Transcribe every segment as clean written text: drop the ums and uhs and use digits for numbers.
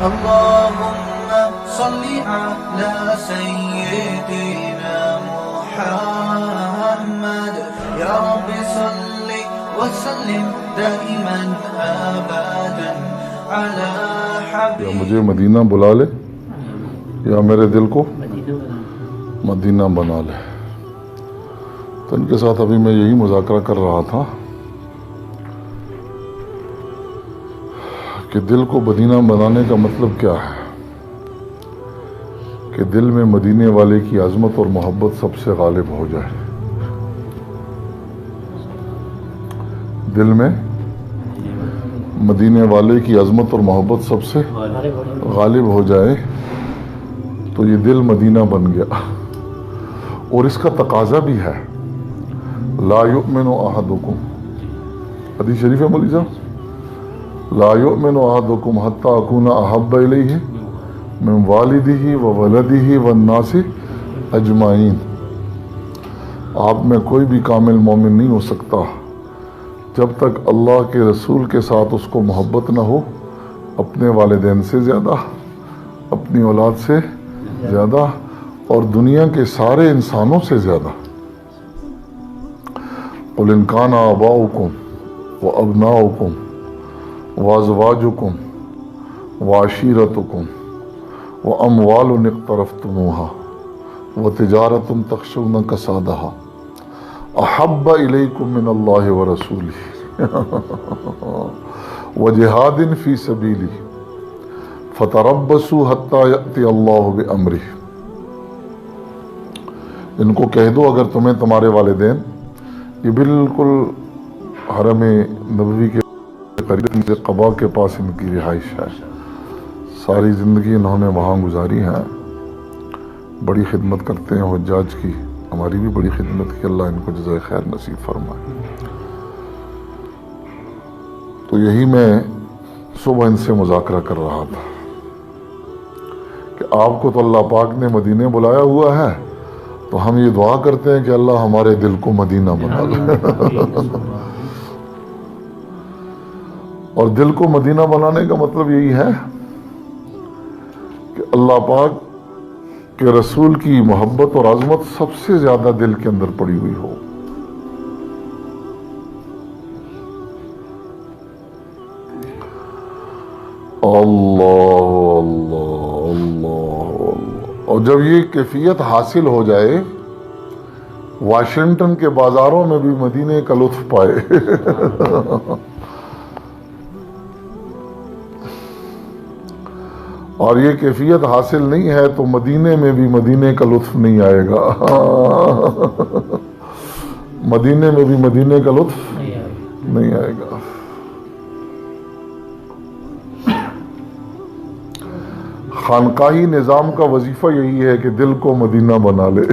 اللهم صل على سيدنا محمد يا رب صل وسلم دائما ابدا على حبيبك. یا مجھے مدینہ بلا لے یا میرے دل کو مدینہ بنا لے. تو ان کے ساتھ ابھی میں یہی مذاکرہ کر رہا تھا کہ دل کو مدینہ بنانے کا مطلب کیا ہے، کہ دل میں مدینے والے کی عظمت اور محبت سب سے غالب ہو جائے. دل میں مدینے والے کی عظمت اور محبت سب سے غالب ہو جائے تو یہ دل مدینہ بن گیا. اور اس کا تقاضا بھی ہے، لا یؤمن احدکم، حدیث شریف ہے مولوی صاحب، لا یؤمن احدکم حتی اکون احب الیہ من والدہ وولدہ والناس اجمعین. آپ میں کوئی بھی کامل مومن نہیں ہو سکتا جب تک اللہ کے رسول کے ساتھ اس کو محبت نہ ہو اپنے والدین سے زیادہ، اپنی اولاد سے زیادہ، اور دنیا کے سارے انسانوں سے زیادہ. قل ان کان آباؤکم وابناؤکم وازواجکم وعشیرتکم واموال اقترفتموها وتجارة تخشون کسادها احب الیکم من اللہ ورسولہ وجہاد فی سبیلہ فتربصوا حتی یأتی اللہ بامرہ. ان کو کہہ دو اگر تمہیں تمہارے والدین، یہ بالکل حرم نبوی کے قریب سے قباء کے پاس ان کی رہائش ہے، ساری زندگی انہوں نے وہاں گزاری ہے، بڑی خدمت کرتے ہیں حجاج کی، ہماری بھی بڑی خدمت کی، اللہ ان کو جزائے خیر نصیب فرمائے. تو یہی میں صبح ان سے مذاکرہ کر رہا تھا کہ آپ کو تو اللہ پاک نے مدینے بلایا ہوا ہے، تو ہم یہ دعا کرتے ہیں کہ اللہ ہمارے دل کو مدینہ بنا لے. اور دل کو مدینہ بنانے کا مطلب یہی ہے کہ اللہ پاک کے رسول کی محبت اور عظمت سب سے زیادہ دل کے اندر پڑی ہوئی ہو. اللہ اللہ اللہ. اور جب یہ کیفیت حاصل ہو جائے، واشنگٹن کے بازاروں میں بھی مدینے کا لطف پائے. اور یہ کیفیت حاصل نہیں ہے تو مدینے میں بھی مدینے کا لطف نہیں آئے گا. مدینے میں بھی مدینے کا لطف نہیں آئے گا. خانقاہی نظام کا وظیفہ یہی ہے کہ دل کو مدینہ بنا لے.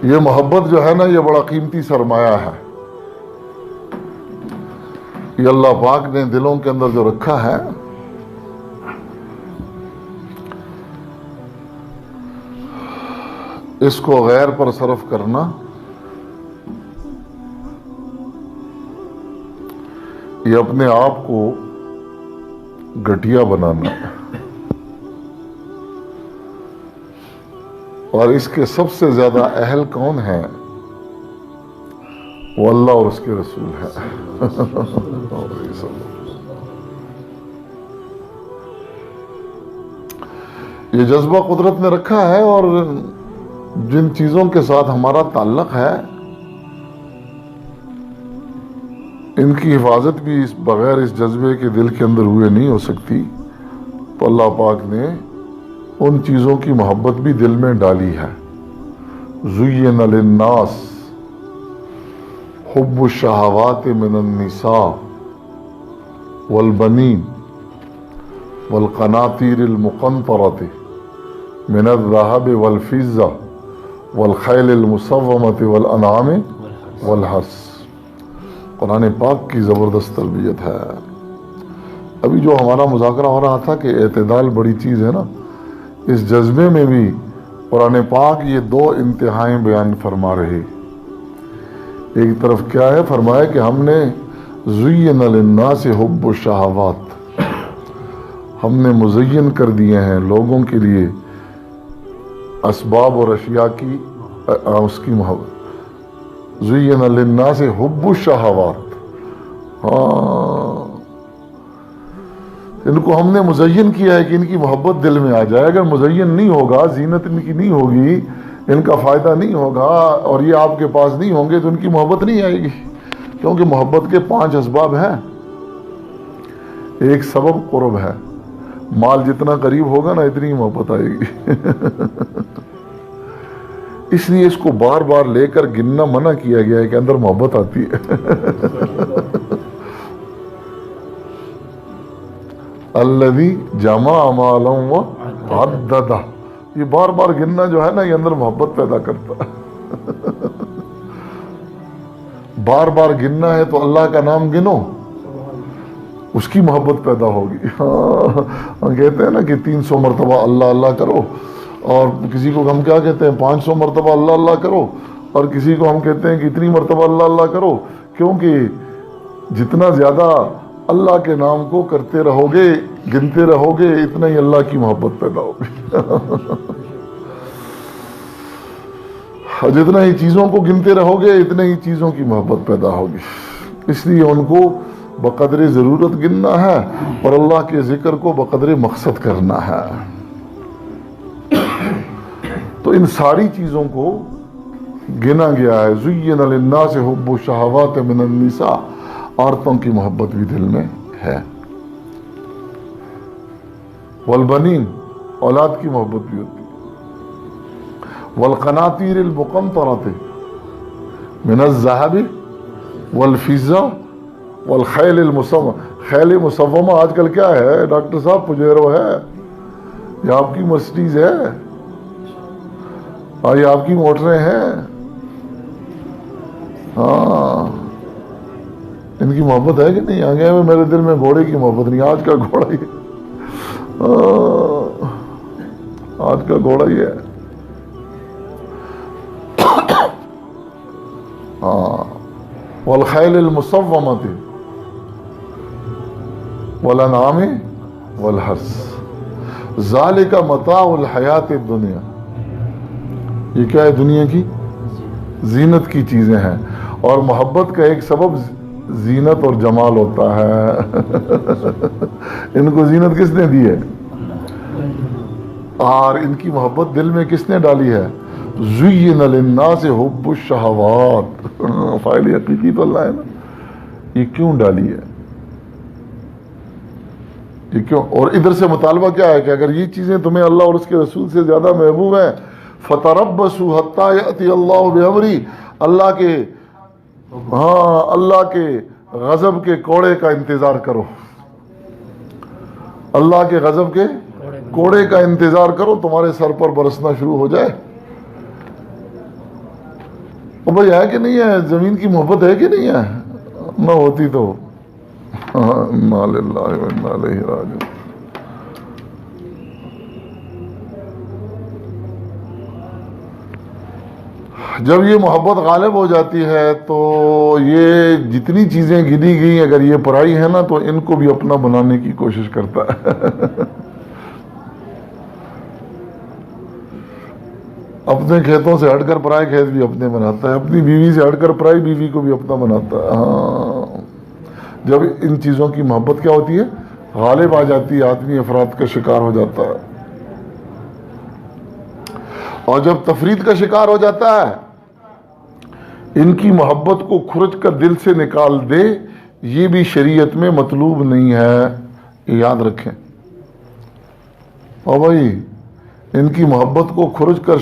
یہ محبت جو ہے نا، یہ بڑا قیمتی سرمایہ ہے. یہ اللہ پاک نے دلوں کے اندر جو رکھا ہے، اس کو غیر پر صرف کرنا یہ اپنے آپ کو گھٹیا بنانا ہے. اور اس کے سب سے زیادہ اہل کون ہیں؟ وہ اللہ اور اس کے رسول ہے. یہ جذبہ قدرت نے رکھا ہے، اور جن چیزوں کے ساتھ ہمارا تعلق ہے ان کی حفاظت بھی بغیر اس جذبے کے دل کے اندر ہوئے نہیں ہو سکتی. تو اللہ پاک نے ان چیزوں کی محبت بھی دل میں ڈالی ہے. زُيِّنَ لِلنَّاسِ حُبُّ الشَّهَوَاتِ مِنَ النِّسَاءِ وَالْبَنِينَ وَالْقَنَاطِيرِ الْمُقَنطَرَةِ مِنَ الذَّهَبِ وَالْفِضَّةِ وَالْخَيْلِ الْمُسَوَّمَةِ وَالْأَنْعَامِ وَالْحَرْثِ. قرآن پاک کی زبردست تربیت ہے. ابھی جو ہمارا مذاکرہ ہو رہا تھا کہ اعتدال بڑی چیز ہے نا، اس جذبے میں بھی قرآن پاک یہ دو انتہائیں بیان فرما رہے. ایک طرف کیا ہے؟ فرمایا کہ ہم نے زین للناس حب الشہوات، ہم نے مزین کر دیے ہیں لوگوں کے لیے اسباب اور اشیاء کی اس کی محبت. زین للناس حب الشہوات، ان کو ہم نے مزین کیا ہے کہ ان کی محبت دل میں آ جائے. اگر مزین نہیں ہوگا، زینت ان کی نہیں ہوگی، ان کا فائدہ نہیں ہوگا اور یہ آپ کے پاس نہیں ہوں گے تو ان کی محبت نہیں آئے گی. کیونکہ محبت کے 5 اسباب ہیں. ایک سبب قرب ہے، مال جتنا قریب ہوگا نا اتنی محبت آئے گی. اس لیے اس کو بار بار لے کر گننا منع کیا گیا ہے کہ اندر محبت آتی ہے. الذی جمع مالا وعددہ، یہ بار بار گننا جو ہے نا یہ اندر محبت پیدا کرتا ہے. بار بار گننا ہے تو اللہ کا نام گنو، اس کی محبت پیدا ہوگی. ہاں کہتے ہیں نا کہ 300 مرتبہ اللہ اللہ کرو، اور کسی کو ہم کیا کہتے ہیں 500 مرتبہ اللہ اللہ کرو، اور کسی کو ہم کہتے ہیں کہ اتنی مرتبہ اللہ اللہ کرو. کیونکہ جتنا زیادہ اللہ کے نام کو کرتے رہو گے، گنتے رہو گے، اتنا ہی اللہ کی محبت پیدا ہوگی. جتنا ہی چیزوں کو گنتے رہو گے اتنا ہی چیزوں کی محبت پیدا ہوگی. اس لیے ان کو بقدر ضرورت گننا ہے اور اللہ کے ذکر کو بقدر مقصد کرنا ہے. تو ان ساری چیزوں کو گنا گیا ہے. زین للناس حب الشہوات من النساء، عورتوں کی محبت بھی دل میں ہے. والبنین، اولاد کی محبت بھی ہوتی ہے. والقناطیر المقنطرۃ من الذهب والفضہ والخیل المسومہ. خیل مسومہ آج کل کیا ہے ڈاکٹر صاحب؟ پجیرو ہے، یہ آپ کی مرسڈیز ہے، اور یہ آپ کی موٹریں ہیں. ہاں ان کی محبت ہے کہ نہیں؟ آگے میں میرے دل میں گھوڑے کی محبت نہیں. آج کا گھوڑا ہی آج کا گھوڑا ہی ہے. والخیل المسومۃ والانعام والحرث ذالک متاع الحیات الدنیا. یہ کیا ہے؟ دنیا کی زینت کی چیزیں ہیں. اور محبت کا ایک سبب زینت اور جمال ہوتا ہے. ان کو زینت کس نے دی ہے؟ اور ان کی محبت دل میں کس نے ڈالی ہے؟ زین للناس حب الشہوات. فاعل حقیقی تو اللہ ہے نا. یہ کیوں ڈالی ہے؟ یہ کیوں؟ اور ادھر سے مطالبہ کیا ہے کہ اگر یہ چیزیں تمہیں اللہ اور اس کے رسول سے زیادہ محبوب ہیں فتربصوا حتی یأتی اللہ بامرہ، اللہ کے اللہ کے غضب کے کوڑے کا انتظار کرو. اللہ کے غضب کے کوڑے کا انتظار کرو، تمہارے سر پر برسنا شروع ہو جائے. او بھائی ہے کہ نہیں ہے؟ زمین کی محبت ہے کہ نہیں ہے؟ نہ ہوتی تو انا للہ و انا الیہ راجعون. جب یہ محبت غالب ہو جاتی ہے تو یہ جتنی چیزیں گنی گئی اگر یہ پرائی ہے نا تو ان کو بھی اپنا بنانے کی کوشش کرتا ہے. اپنے کھیتوں سے ہٹ کر پرائے کھیت بھی اپنے بناتا ہے، اپنی بیوی سے ہٹ کر پرائی بیوی کو بھی اپنا بناتا ہے. ہاں جب ان چیزوں کی محبت کیا ہوتی ہے؟ غالب آ جاتی ہے، آدمی افراد کا شکار ہو جاتا ہے. اور جب تفرید کا شکار ہو جاتا ہے، ان کی محبت کو کھرچ کر دل سے نکال دے، یہ بھی شریعت میں مطلوب نہیں ہے. یہ یاد رکھیں. اور بھائی ان کی محبت کو کھرچ کر،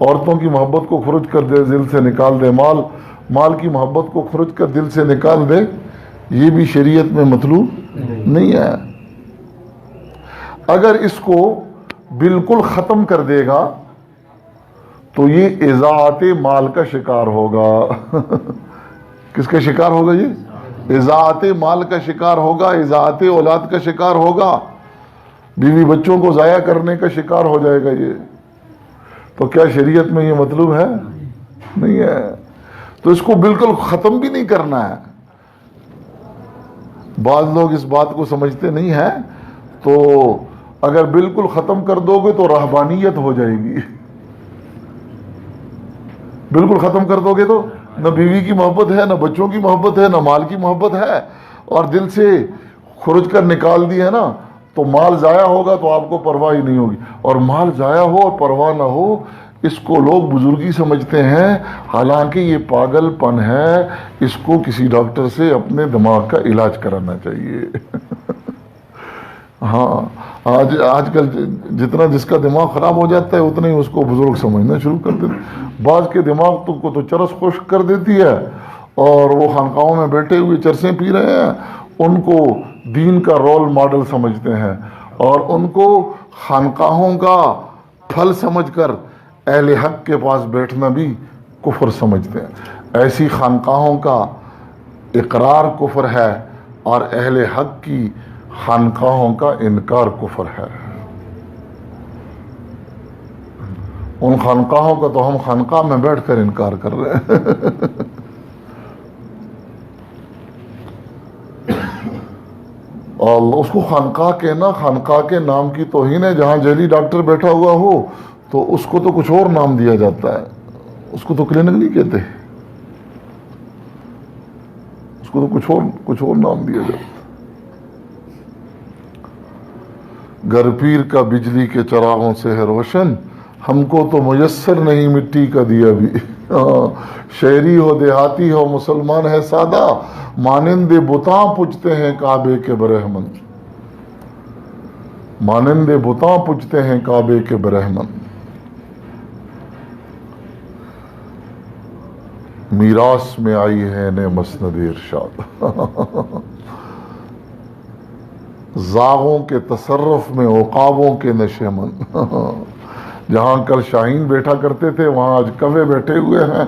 عورتوں کی محبت کو کھرچ کر دل سے نکال دے، مال کی محبت کو کھرچ کر دل سے نکال دے، یہ بھی شریعت میں مطلوب نہیں ہے. اگر اس کو بالکل ختم کر دے گا تو یہ اضاعت مال کا شکار ہوگا. کس کا شکار ہوگا؟ یہ اضاعت مال کا شکار ہوگا، اضاعت اولاد کا شکار ہوگا، بیوی بچوں کو ضائع کرنے کا شکار ہو جائے گا. یہ تو کیا شریعت میں یہ مطلوب ہے؟ نہیں ہے. تو اس کو بالکل ختم بھی نہیں کرنا ہے. بعض لوگ اس بات کو سمجھتے نہیں ہیں, تو اگر بالکل ختم کر دو گے تو رہبانیت ہو جائے گی. بالکل ختم کر دو گے تو نہ بیوی کی محبت ہے, نہ بچوں کی محبت ہے, نہ مال کی محبت ہے, اور دل سے خرچ کر نکال دی ہے نا, تو مال ضائع ہوگا تو آپ کو پرواہ ہی نہیں ہوگی. اور مال ضائع ہو اور پرواہ نہ ہو, اس کو لوگ بزرگی سمجھتے ہیں, حالانکہ یہ پاگل پن ہے. اس کو کسی ڈاکٹر سے اپنے دماغ کا علاج کرانا چاہیے. ہاں, آج کل جتنا جس کا دماغ خراب ہو جاتا ہے اتنا ہی اس کو بزرگ سمجھنا شروع کر دیتے. بعض کے دماغ کو تو چرس خشک کر دیتی ہے, اور وہ خانقاہوں میں بیٹھے ہوئے چرسیں پی رہے ہیں, ان کو دین کا رول ماڈل سمجھتے ہیں, اور ان کو خانقاہوں کا پھل سمجھ کر اہل حق کے پاس بیٹھنا بھی کفر سمجھتے ہیں. ایسی خانقاہوں کا اقرار کفر ہے, اور اہل حق کی خانقاہوں کا انکار کفر ہے. ان خانقاہوں کا تو ہم خانقاہ میں بیٹھ کر انکار کر رہے ہیں. اور اس کو خانقاہ کہنا خانقاہ کے نام کی توہین ہے. جہاں جیلی ڈاکٹر بیٹھا ہوا ہو تو اس کو تو کچھ اور نام دیا جاتا ہے, اس کو تو کلینک نہیں کہتے, اس کو تو کچھ اور نام دیا جاتا ہے. گر پیر کا بجلی کے چراغوں سے ہے روشن, ہم کو تو میسر نہیں مٹی کا دیا بھی. شہری ہو دیہاتی ہو مسلمان ہے سادہ, مانند بتاں پوجتے ہیں کعبے کے برہمن. مانند بتاں پوجتے ہیں کعبے کے برہمن. میراث میں آئی ہے نے مسند ارشاد. زاغوں کے تصرف میں عقابوں کے نشیمن. جہاں کل شاہین بیٹھا کرتے تھے وہاں آج کوے بیٹھے ہوئے ہیں.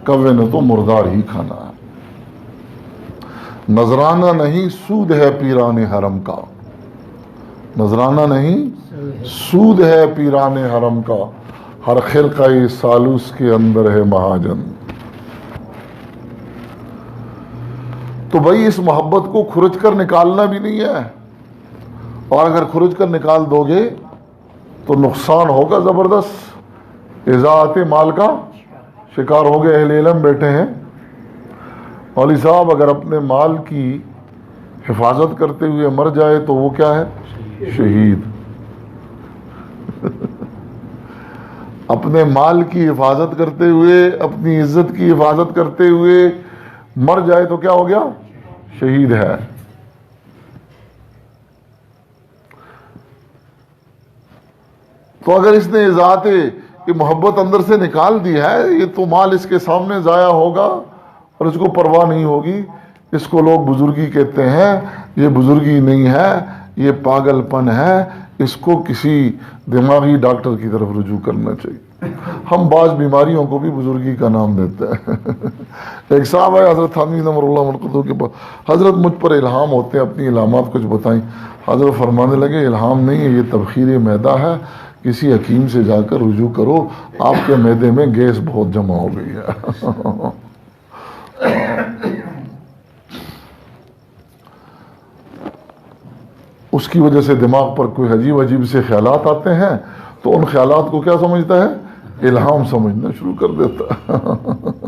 کوے نے تو مردار ہی کھانا ہے. نذرانہ نہیں سود ہے پیران حرم کا. نذرانہ نہیں سود ہے پیران حرم کا. ہر خرقہ سالوس کے اندر ہے مہاجن. تو بھائی اس محبت کو کھرچ کر نکالنا بھی نہیں ہے, اور اگر کھرچ کر نکال دو گے تو نقصان ہوگا زبردست. اضاعت مال کا شکار ہو گئے. اہل علم بیٹھے ہیں, مولوی صاحب اگر اپنے مال کی حفاظت کرتے ہوئے مر جائے تو وہ کیا ہے؟ شہید. اپنے مال کی حفاظت کرتے ہوئے, اپنی عزت کی حفاظت کرتے ہوئے مر جائے تو کیا ہو گیا؟ شہید ہے. تو اگر اس نے ذات یہ محبت اندر سے نکال دی ہے, یہ تو مال اس کے سامنے ضائع ہوگا اور اس کو پرواہ نہیں ہوگی. اس کو لوگ بزرگی کہتے ہیں. یہ بزرگی نہیں ہے, یہ پاگل پن ہے. اس کو کسی دماغی ڈاکٹر کی طرف رجوع کرنا چاہیے. ہم بعض بیماریوں کو بھی بزرگی کا نام دیتے ہیں. ایک صاحب ہے حضرت تھانوی نور اللہ مرقدہ کے پاس, حضرت مجھ پر الہام ہوتے ہیں, اپنی علامات کچھ بتائیں. حضرت فرمانے لگے الہام نہیں ہے, یہ تبخیر معدہ ہے, کسی حکیم سے جا کر رجوع کرو, آپ کے معدے میں گیس بہت جمع ہو گئی ہے. اس کی وجہ سے دماغ پر کوئی عجیب عجیب سے خیالات آتے ہیں, تو ان خیالات کو کیا سمجھتا ہے؟ الہام سمجھنا شروع کر دیتا ہے.